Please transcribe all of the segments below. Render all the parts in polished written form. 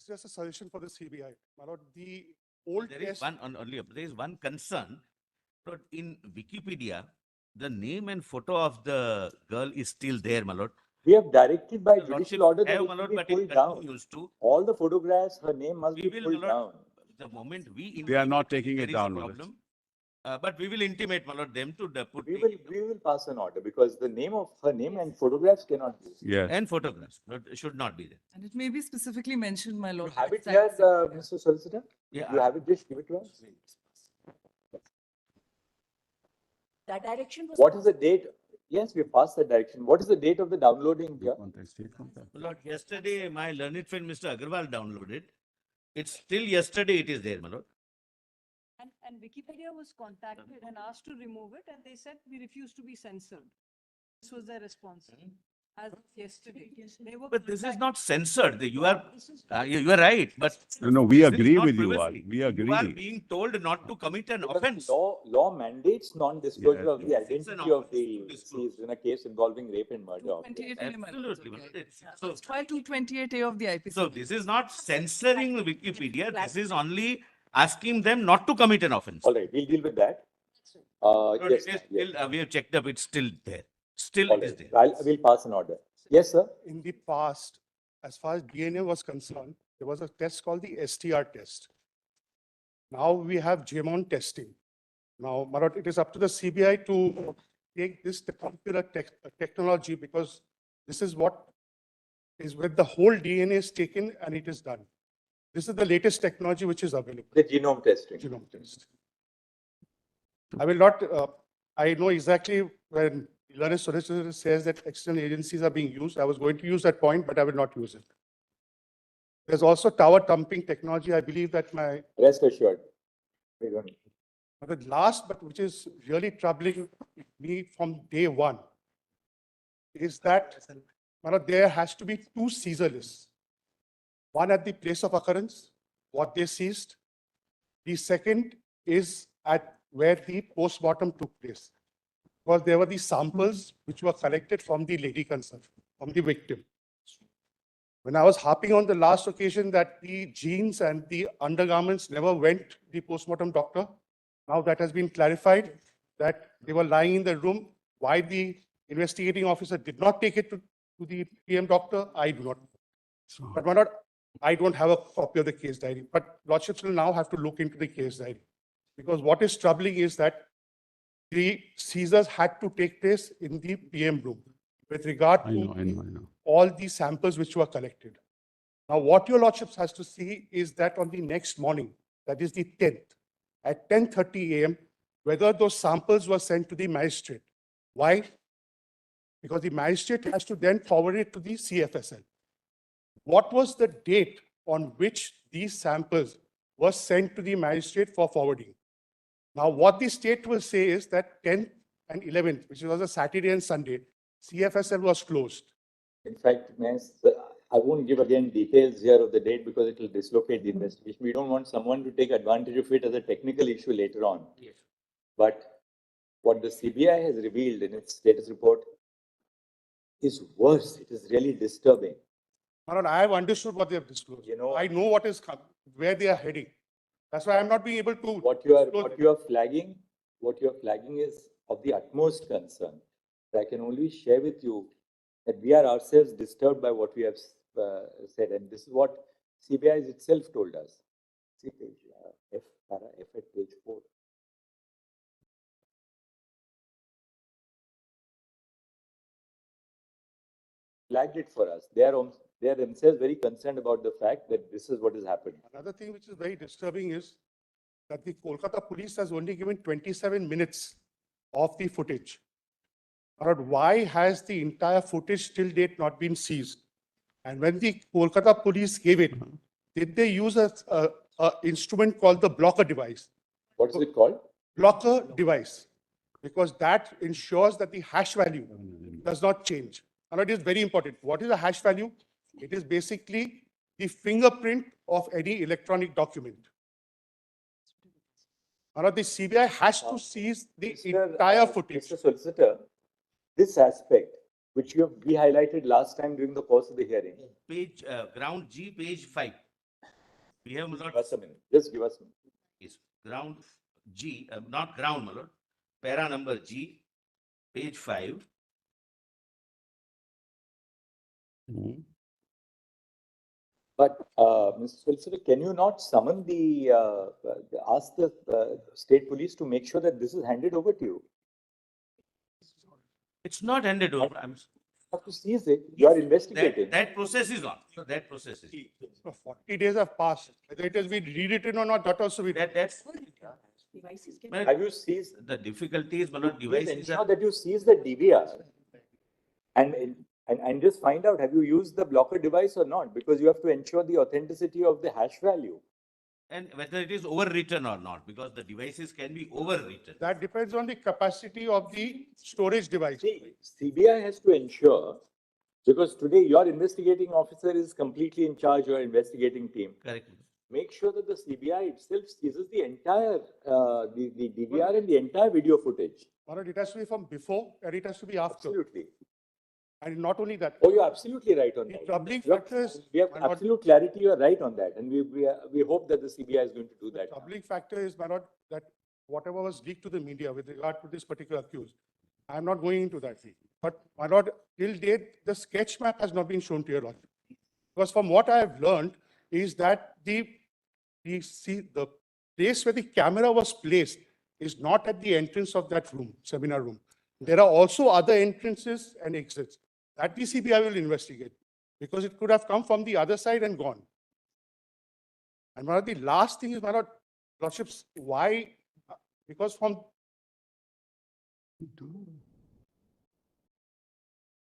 It's just a suggestion for the CBI. My lord, the old There is test, one only. There is one concern. But in Wikipedia, the name and photo of the girl is still there, my lord. We have directed by The lordship judicial order that have, it my will lord, be but pulled it down. continues to. All the photographs, her name must We be will, pulled my lord, down. the moment we We are not intimate taking there it is a down, my lord. problem, but we will intimate, my lord, them to put We take will, it we will pass an order because the name of her name and photographs cannot be. Yes. and photographs should not be there. And it may be specifically mentioned, my You lord. have it exact here, Mr. Solicitor? Yeah, You have it, just give it to us. That direction was. What is the date? Yes, we passed that direction. What is the date of the downloading here? my lord, yesterday my learned friend Mr. Agarwal downloaded. It's still yesterday it is there, my lord. And Wikipedia was contacted and asked to remove it, and they said we refuse to be censored. This was their response. As of yesterday. They were But this is contacted. not censored. You are This is- you are right, but No, we this is agree not with you. privacy. We You are agree. being told not to commit an Because offense. law mandates non-disclosure Yes, of the yes. It's an identity of offense the to disclose. deceased in a case involving rape and murder. 228A, my lord. Absolutely, my lord. So it's file 228A of the IPC. So this is not censoring Wikipedia. This is only asking them not to commit an offense. All right, we'll deal with that. But Yes, it is yes. still, we have checked up. It's still there. Still, All it is right, there. we'll pass an order. Yes, sir. in the past, as far as DNA was concerned, there was a test called the STR test. Now we have GMON testing. Now, my lord, it is up to the CBI to take this particular technology because this is what is where the whole DNA is taken and it is done. This is the latest technology which is available. The genome testing. Genome test. I will not, I know exactly when learned solicitor says that external agencies are being used. I was going to use that point, but I will not use it. There's also tower thumping technology. I believe that my, Rest assured. We don't. the last, but which is really troubling me from day one, is that there has to be two seizure lists. One at the place of occurrence, what they seized. The second is at where the postmortem took place. Because there were these samples which were collected from the lady concerned, from the victim. When I was harping on the last occasion that the jeans and the undergarments never went to the postmortem doctor, now that has been clarified that they were lying in the room. Why the investigating officer did not take it to the PM doctor, I do not know. But why not? I don't have a copy of the case diary, but lordships will now have to look into the case diary. Because what is troubling is that the seizures had to take place in the PM room with regard I know. to all the samples which were collected. Now, what your lordships has to see is that on the next morning, that is the 10th, at 10:30 a.m., whether those samples were sent to the magistrate. Why? Because the magistrate has to then forward it to the CFSL. What was the date on which these samples were sent to the magistrate for forwarding? Now, what the state will say is that 10th and 11th, which was a Saturday and Sunday, CFSL was closed. In fact, I won't give again details here of the date because it will dislocate the investigation. We don't want someone to take advantage of it as a technical issue later on. Yes. But what the CBI has revealed in its status report is worse. It is really disturbing. Manoj, I have understood what they have disclosed. You know- I know what is where they are heading. That's why I'm not being able to. What you disclose it. are flagging is of the utmost concern. I can only share with you that we are ourselves disturbed by what we have said, and this is what CBI has itself told us. See page F at page 4. Flagged it for us. They are themselves very concerned about the fact that this is what has happened. Another thing which is very disturbing is that the Kolkata police has only given 27 minutes of the footage. Manoj, why has the entire footage till date not been seized? And when the Kolkata police gave it, did they use a instrument called the blocker device? What is it called? Blocker device, because that ensures that the hash value does not change. And it is very important. What is a hash value? It is basically the fingerprint of any electronic document. And the CBI has to seize the entire footage. Mr. Solicitor, this aspect, which we highlighted last time during the course of the hearing, Page ground G, page 5. We have, my Give lord, us a minute. Just give us a minute. is ground G, not ground, my lord, para number G, page 5. But, Mr. Solicitor, can you not summon ask the state police to make sure that this is handed over to you? It's not handed over. You have to seize it. You are investigating. That process is on. So that process is. So 40 days have passed. Whether it has been rewritten or not, that also we. That's. Well, Have you seized? the difficulty is, my lord, Please devices ensure are. that you seize the DVR and just find out, have you used the blocker device or not? Because you have to ensure the authenticity of the hash value. And whether it is overwritten or not, because the devices can be overwritten. That depends on the capacity of the storage device. See, CBI has to ensure, because today your investigating officer is completely in charge of your investigating team. Correct. Make sure that the CBI itself seizes the entire, the DVR and the entire video footage. Manoj, it has to be from before and it has to be after. Absolutely. And not only that. Oh, you're absolutely right on The that. troubling You have- factor is. We have Manoj, absolute clarity, you're right on that, and we hope that the CBI is going to do the that. troubling factor is, Manoj, that whatever was leaked to the media with regard to this particular accused, I'm not going into that. But Manoj, till date, the sketch map has not been shown to your lordship. Because from what I have learned is that the place where the camera was placed is not at the entrance of that room, seminar room. There are also other entrances and exits that the CBI will investigate because it could have come from the other side and gone. And one of the last thing is, my lord, lordships, why? Because from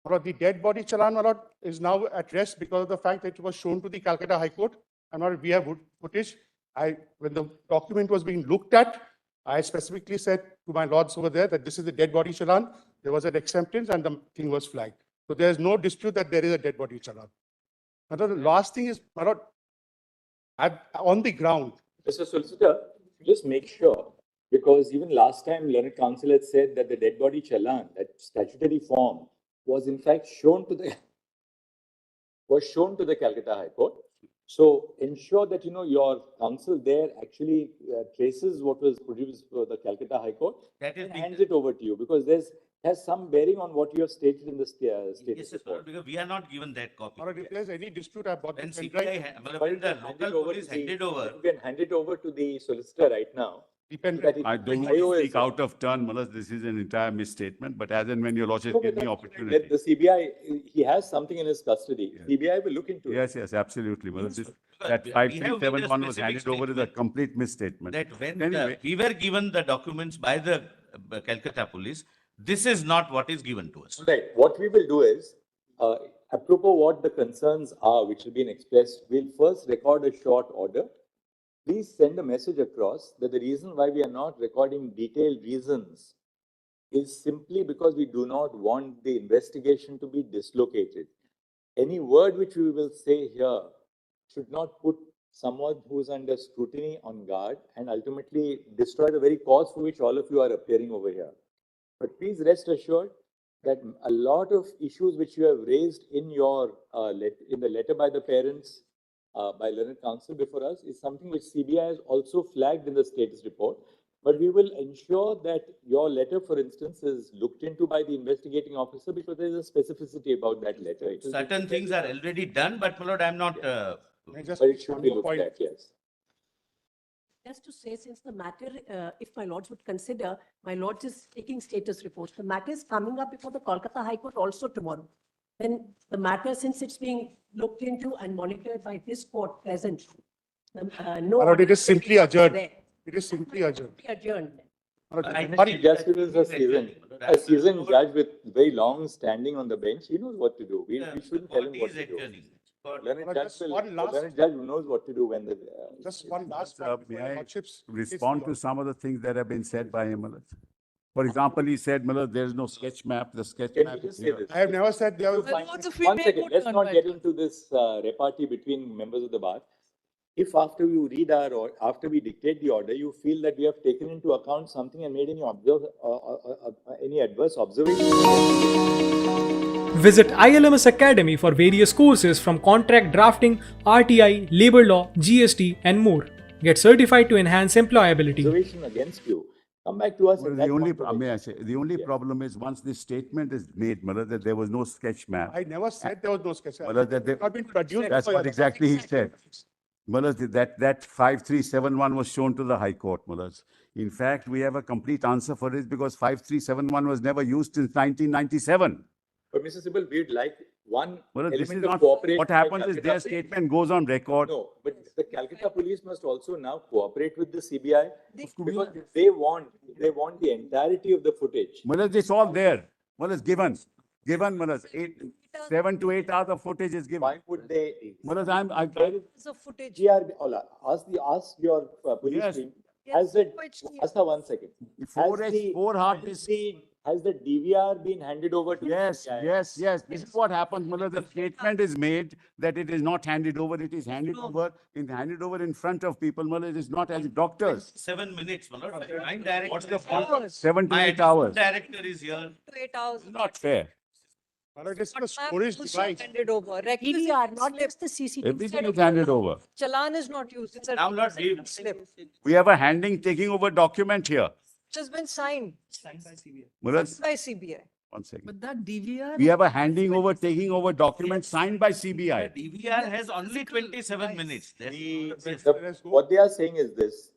my lord, the dead body challan, my lord, is now at rest because of the fact that it was shown to the Calcutta High Court. And my lord, we have footage. When the document was being looked at, I specifically said to my lords over there that this is the dead body challan. There was an acceptance and the thing was flagged. So there is no dispute that there is a dead body challan. My lord, the last thing is, my lord, on the ground. Mr. Solicitor, just make sure, because even last time Learned Counsel had said that the dead body challan, that statutory form, was in fact shown to the Calcutta High Court. So ensure that, you know, your counsel there actually traces what was produced for the Calcutta High Court That is and being hands it over to you, because has some bearing on what you have stated in the status Yes, sir, report. because we are not given that copy. My lord, if there is any dispute, I bought When the pen CPI, drive. when the Hand it local over police to the- handed over, You can hand it over to the solicitor right now. The pen so drive. that it- I don't want IO to is- speak out of turn, Manoj. This is an entire misstatement, but as and when your lordship No, give but me that- opportunity. The CBI, he has something in his custody. Yeah. CBI will look into it. Yes, yes, absolutely, Manoj. That we have made a 5371 was specific handed over is a statement complete misstatement. that when Anyway. we were given the documents by the Calcutta police, this is not what is given to us. Right. What we will do is, apropos what the concerns are, which have been expressed, we'll first record a short order. Please send a message across that the reason why we are not recording detailed reasons is simply because we do not want the investigation to be dislocated. Any word which we will say here should not put someone who is under scrutiny on guard and ultimately destroy the very cause for which all of you are appearing over here. But please rest assured that a lot of issues which you have raised in your in the letter by the parents, by Learned Counsel before us, is something which CBI has also flagged in the status report. But we will ensure that your letter, for instance, is looked into by the investigating officer, because there is a specificity about that letter. It will be- Certain things are already done, but my lord, I'm not, May I just But it make should one be more looked point? at, yes. Just to say, since the matter, if my lords would consider, my lords is taking status reports. The matter is coming up before the Kolkata High Court also tomorrow. Then the matter, since it's being looked into and monitored by this court present, no. My lord, it is simply adjourned. There. It is simply adjourned. Adjourned. My lord, I- sorry, Justice is a seasoned judge with very long standing on the bench. He knows what to do. We shouldn't tell him what to do. Learned Well, judge just will, one last- learned judge knows what to do when the. just one last Sir, point may before your I lordships. Respond to some of the things that have been said by him, Manoj. For example, he said, Manoj, there is no sketch map. The sketch Can map we is just say here. this? I have never said there was. Well, what if we One make second, good let's turn not by get turn? into this repartee between members of the bar. If after you read our, or after we dictate the order, you feel that we have taken into account something and made any adverse observation. Visit ILMS Academy for various courses from contract drafting, RTI, labor law, GST, and more. Get certified to enhance employability. Observation against you, come back to us. Well, in the that only, confirmation. may I say, the only Yeah. problem is once this statement is made, Malad, that there was no sketch map. I never said there was no sketch. Malad, that It's not been produced. that's by what other- exactly he said. Malad, that 5371 was shown to the High Court, Malad. In fact, we have a complete answer for it because 5371 was never used since 1997. But Mr. Sibal, we'd like one Malad, this is element of not, cooperation. what by happens is Calcutta their Police. statement goes on record. No, but the Calcutta police must also now cooperate with the CBI They- because they want the entirety of the footage. Malad, it's all there. Malad, given, Malad, 7 to 8 hours of footage is given. Why would they? Malad, So footage. GRB, Ola, ask your police Yes. team. Has the, Which- Asta, 1 second. four hard disks. Has the DVR been handed over to? the Yes, CBI? yes. This is what happens, Malad. The statement is made that it is not handed over. It is handed over in front of people, Malad. It is not as doctors. 7 minutes, Manoj. My director. What's the is here. point? 7 to My 8 hours. director is here. 8 hours. Not fair. Malad, it's not a Map storage was device. handed over. DVR, not just the CCTV. Everything is handed over. Challan is not used. It's a Now, Lord, we- slip, which We have a taking over document here. has been signed Malad, by CBI. 1 second. But that DVR. We have a taking over document signed by CBI. DVR has only 27 minutes. That's- What they are saying is this,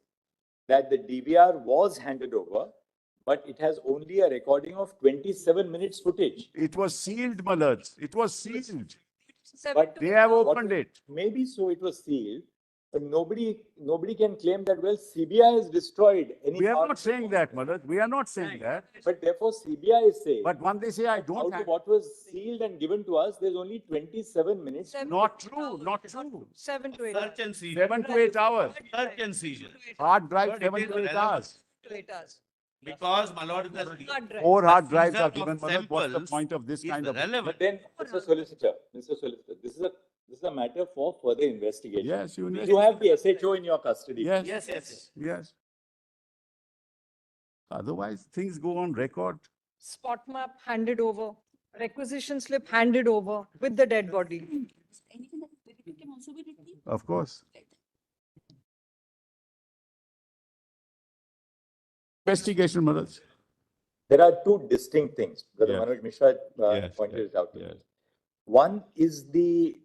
that the DVR was handed over, but it has only a recording of 27 minutes footage. It was sealed, Malad. It was sealed. But They have What opened we- it. Maybe so it was sealed, but nobody can claim that, well, CBI has destroyed any. We are part not of the saying that, Malad. We are not saying that. But therefore CBI is saying, But when they say I out don't of have, what was sealed and given to us, there's only 27 minutes. not true, not true. 7 to 8 Search and seizure. 7 to 8 hours. Search and seizure. Hard drive, But it 7 is to 8 relevant. hours. to 8 hours. Because, my lord, the Hard drive. 4 hard drives seizure are of given, Malad. What's the samples point of this is kind of? relevant. But then, Mr. Solicitor, this is a matter for further investigation. Yes, you You have the SHO in your custody. Yes, Yes. yes. Otherwise, things go on record. Spot map handed over. Requisition slip handed over with the dead body. Anything that is verified can also be retrieved. Of course. Investigation, Malad. There are two distinct things. Brother Yes. Manoj Misra Yes, pointed it out. to me. Yes. One is the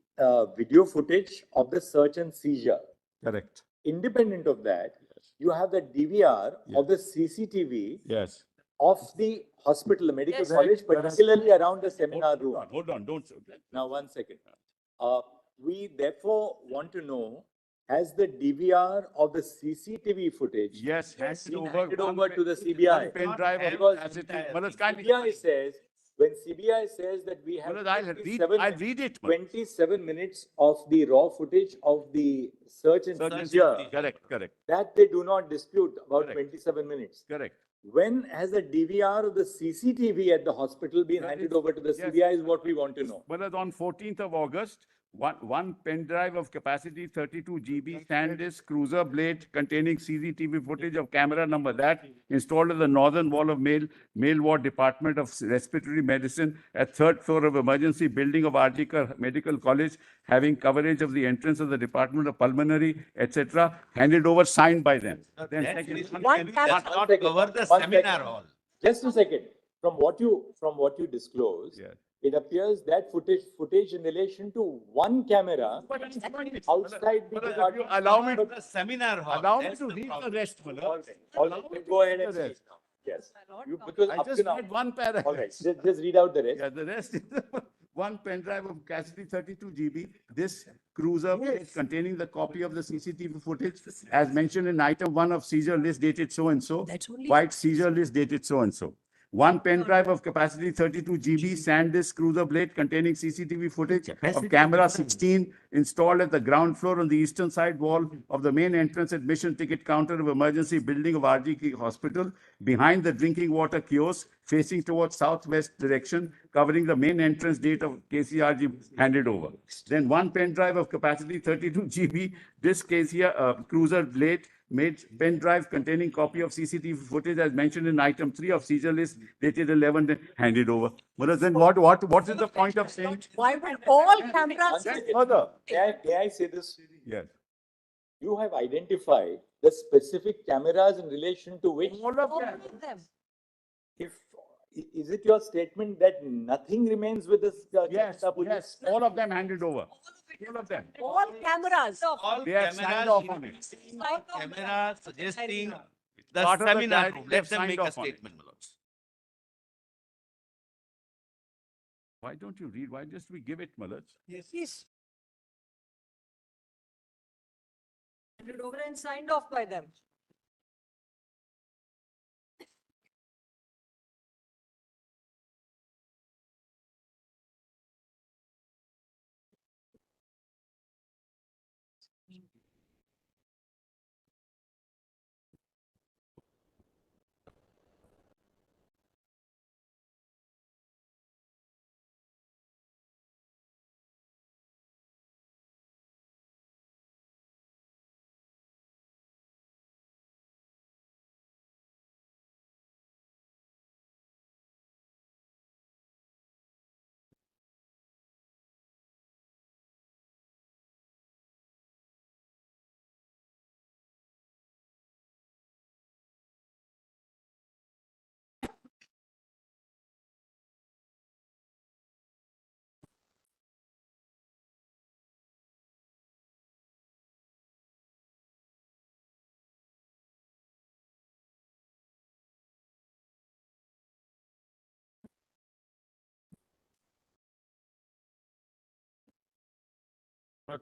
video footage of the search and seizure. Correct. Independent of that, you have the DVR of the CCTV Yes. of the hospital, the medical Yes. college, particularly around the seminar room. Hold on, don't. Now, 1 second. We therefore want to know, has the DVR of the CCTV footage Yes, handed been over. handed one over pen- to the CBI? one pen drive of Because capacity. Malad, kindly- CBI says, when CBI says that we have Malad, I'll 27 read it. Malad. 27 minutes of the raw footage of the search and Surgeon seizure, safety. Correct. that they do not dispute about Correct. 27 minutes. Correct. When has the DVR of the CCTV at the hospital been That handed is- over to the yes. CBI is what we want to know. Malad, on 14th of August, one pen drive of capacity 32 GB SanDisk cruiser blade containing CCTV footage of camera number that installed at the northern wall of male ward department of respiratory medicine at 3rd floor of emergency building of RGKAR Medical College, having coverage of the entrance of the Department of Pulmonary, etc., handed over, signed by them. Then That second- is- One does cap- not One second, cover the one seminar second. hall. Just a second. From what you disclose, Yeah. it appears that footage in relation to one camera outside the Malad, department. you allow me The seminar hall. Allow me that's to the read the problem. rest, Malad. All right, go ahead and the read rest. now. Yes. Lord, You- no. Because I up to just now, read one paragraph. all right, just read out the rest. Yeah, the rest is one pen drive of capacity 32 GB. This cruiser blade containing the copy of the CCTV footage as mentioned in item 1 of seizure list dated so and so. That's only- White seizure list dated so and so. One pen drive of capacity 32 GB SanDisk cruiser blade containing CCTV footage of camera 16 installed at the ground floor on the eastern side wall of the main entrance admission ticket counter of emergency building of RGK Hospital behind the drinking water kiosk facing towards southwest direction, covering the main entrance gate of KCRG handed over. Then one pen drive of capacity 32 GB, this cruiser blade made pen drive containing copy of CCTV footage as mentioned in item 3 of seizure list dated 11, handed over. Well, then what is the point of saying? Why would all cameras? One second. Further. May I say this? Yes. You have identified the specific cameras in relation to which, All of All them. of them. if, is it your statement that nothing remains with this? Yes, Calcutta police? yes, all of them handed over. All of them. All cameras. All They have signed cameras, off on it. including camera suggesting the Part of the seminar diary, room. they Let have them signed make a off on it. statement, my lords. Why don't you read? Why just we give it, Manoj? Yes. Handed over and signed off by them.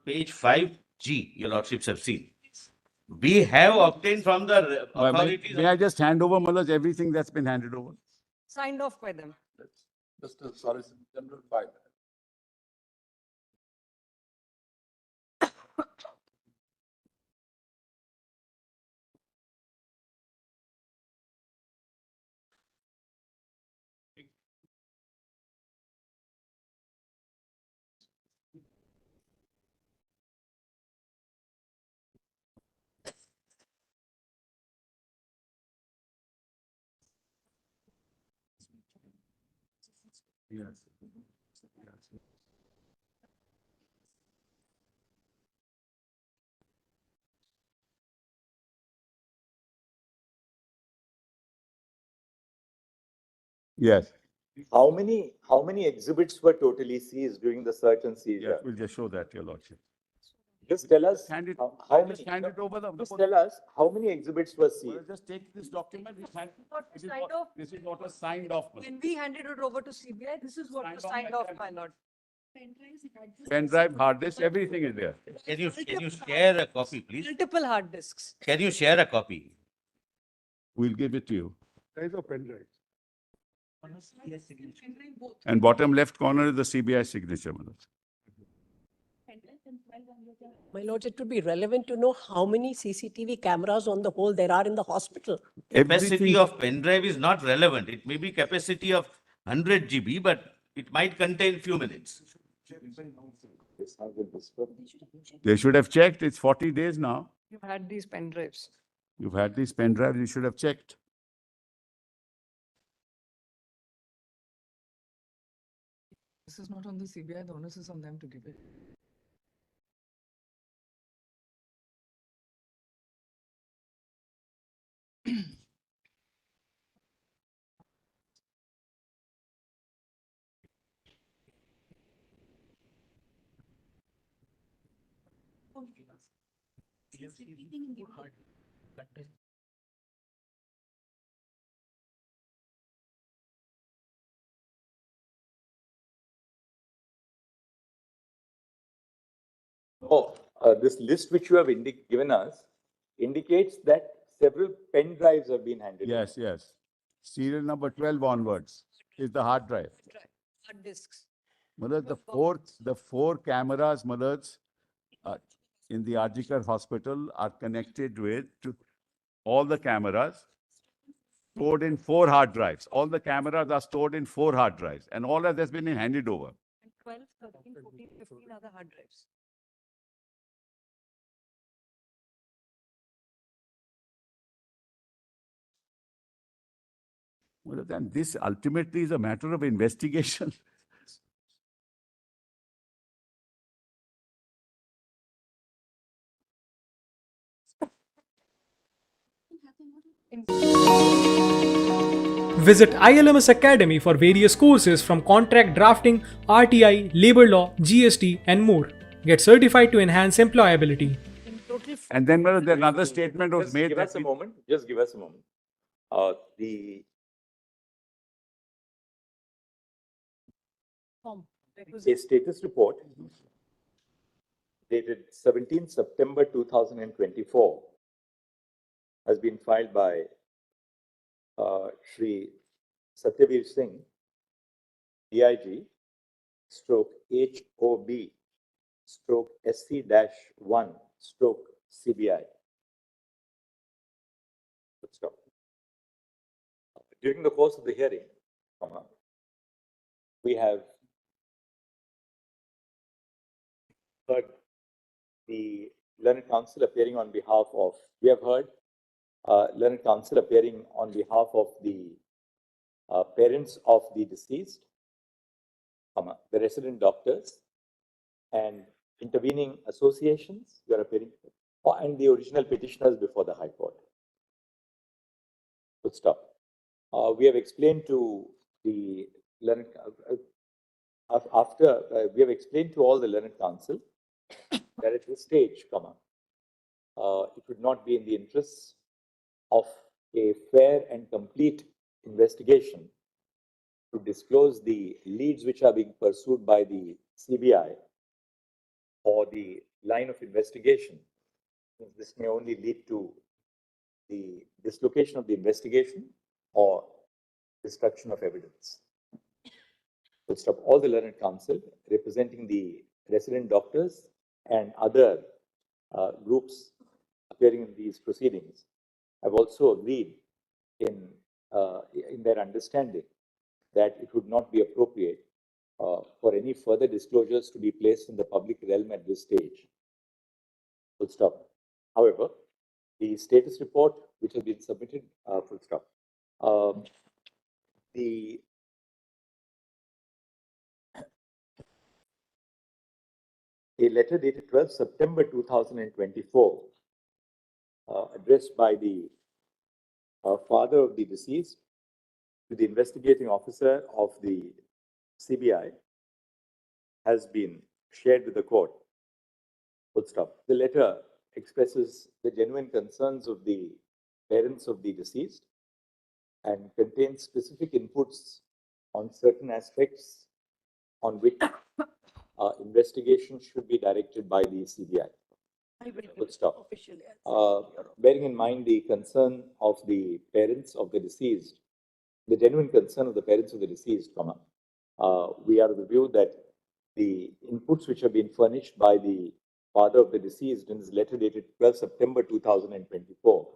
Page 5G, your lordships have seen. We have obtained from the authorities. May I just hand over, Manoj, everything that's been handed over? Signed off by them. Just a Solicitor General file. Yes. Yes, How many exhibits were totally seized during the search and yes, seizure? we'll just show that, your lordship. Just tell us Hand it, how I many. just hand it over the. Just tell us how many exhibits were Well, seized. just take this document, this hand, What this was is signed what, off? this is what was signed off. Manoj. When we handed it over to CBI, this is what was Signed signed off off, by my lord. Pen drive, hard disk, everything is there. Can you share a copy, please? Multiple hard disks. Can you share a copy? We'll give it to you. There is a pen drive. And bottom left corner is the CBI signature, Manoj. My lords, it would be relevant to know how many CCTV cameras on the whole there are in the hospital. Capacity Everything- of pen drive is not relevant. It may be capacity of 100 GB, but it might contain few minutes. They should have checked. It's 40 days now. You've had these pen drives. You've had these pen drives, you should have checked. This is not on the CBI, the onus is on them to give it. Oh, this list which you have given us indicates that several pen drives have been handed. over. Yes, yes. Serial number 12 onwards is the hard drive. Hard disks. Manoj, the four cameras, Manoj, in the RGKAR hospital are connected with all the cameras stored in 4 hard drives. All the cameras are stored in 4 hard drives and all of that's been handed over. And 12, 13, 14, 15 other hard drives. Well, then this ultimately is a matter of investigation. Visit ILMS Academy for various courses from contract drafting, RTI, labor law, GST, and more. Get certified to enhance employability. And then another statement was Just made give that us a moment. Just give us a moment. A status report dated 17 September 2024 has been filed by Shri Satyavir Singh, DIG, stroke HOB, stroke SC-1, stroke CBI. Stop. During the course of the hearing, we have heard the learned counsel appearing on behalf of, learned counsel appearing on behalf of the parents of the deceased, the resident doctors, and intervening associations who are appearing, and the original petitioners before the High Court. Good stop. We have explained to the learned, we have explained to all the learned counsel that at this stage, it would not be in the interests of a fair and complete investigation to disclose the leads which are being pursued by the CBI or the line of investigation. This may only lead to the dislocation of the investigation or destruction of evidence. We'll stop. All the learned counsel representing the resident doctors and other groups appearing in these proceedings have also agreed in their understanding that it would not be appropriate for any further disclosures to be placed in the public realm at this stage. Full stop. However, the status report which has been submitted, full stop. A letter dated 12 September 2024, addressed by the father of the deceased to the investigating officer of the CBI, has been shared with the court. Full stop. The letter expresses the genuine concerns of the parents of the deceased and contains specific inputs on certain aspects on which investigation should be directed by the CBI. Full stop. Bearing in mind the concern of the parents of the deceased, the genuine concern of the parents of the deceased, we are of the view that the inputs which have been furnished by the father of the deceased in his letter dated 12 September 2024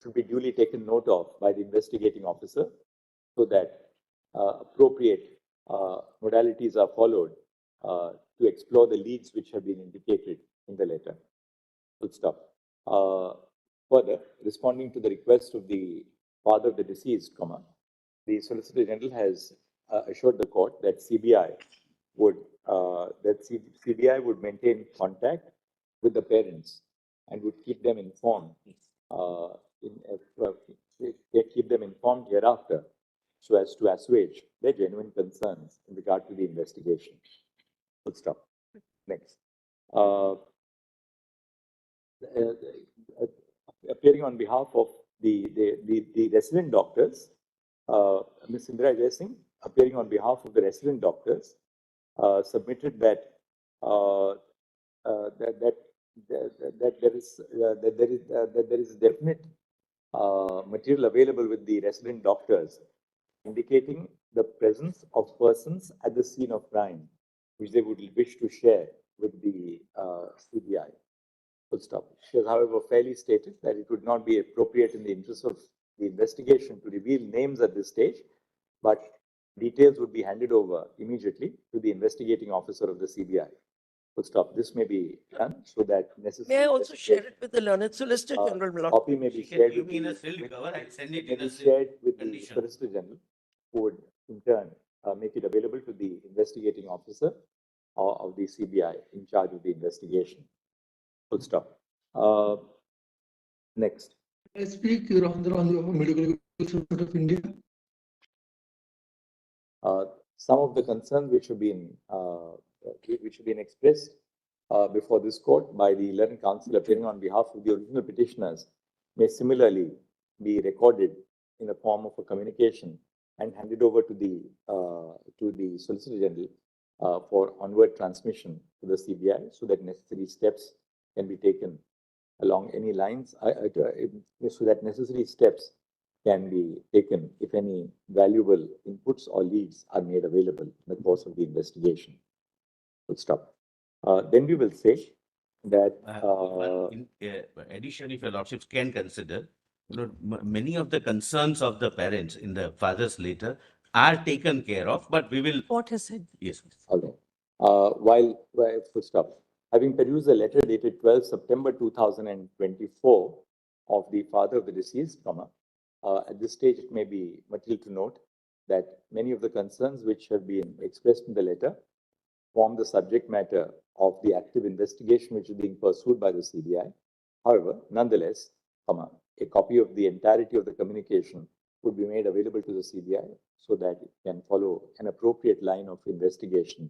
should be duly taken note of by the investigating officer so that appropriate modalities are followed to explore the leads which have been indicated in the letter. Full stop. Further, responding to the request of the father of the deceased, the Solicitor General has assured the court that CBI would maintain contact with the parents and would keep them informed, hereafter, so as to assuage their genuine concerns in regard to the investigation. Full stop. Next. Appearing on behalf of the resident doctors, Ms. Indira Jaising, appearing on behalf of the resident doctors, submitted that there is definite material available with the resident doctors indicating the presence of persons at the scene of crime, which they would wish to share with the CBI. Full stop. She has, however, fairly stated that it would not be appropriate in the interest of the investigation to reveal names at this stage, but details would be handed over immediately to the investigating officer of the CBI. Full stop. This may be done so that necessary. May I also share it with the learned solicitor Uh, general, my lord? Copy may be She can shared give with me in a the, sealed cover, I'll send it may in be a sealed shared with the condition. Solicitor General, who would in turn make it available to the investigating officer of the CBI in charge of the investigation. Full stop. Next. I speak, Your Honor, on behalf of Medical Institute of India. Some of the concerns which have been expressed before this court by the learned counsel appearing on behalf of the original petitioners may similarly be recorded in the form of a communication and handed over to the Solicitor General for onward transmission to the CBI so that necessary steps can be taken along any lines, so that necessary steps can be taken if any valuable inputs or leads are made available in the course of the investigation. Full stop. Then we will say that Addition, if your lordships can consider, many of the concerns of the parents in the father's letter are taken care of, but we will. What has said? Yes. okay. Full stop. Having perused the letter dated 12 September 2024 of the father of the deceased, at this stage, it may be material to note that many of the concerns which have been expressed in the letter form the subject matter of the active investigation which is being pursued by the CBI. However, nonetheless, a copy of the entirety of the communication would be made available to the CBI so that it can follow an appropriate line of investigation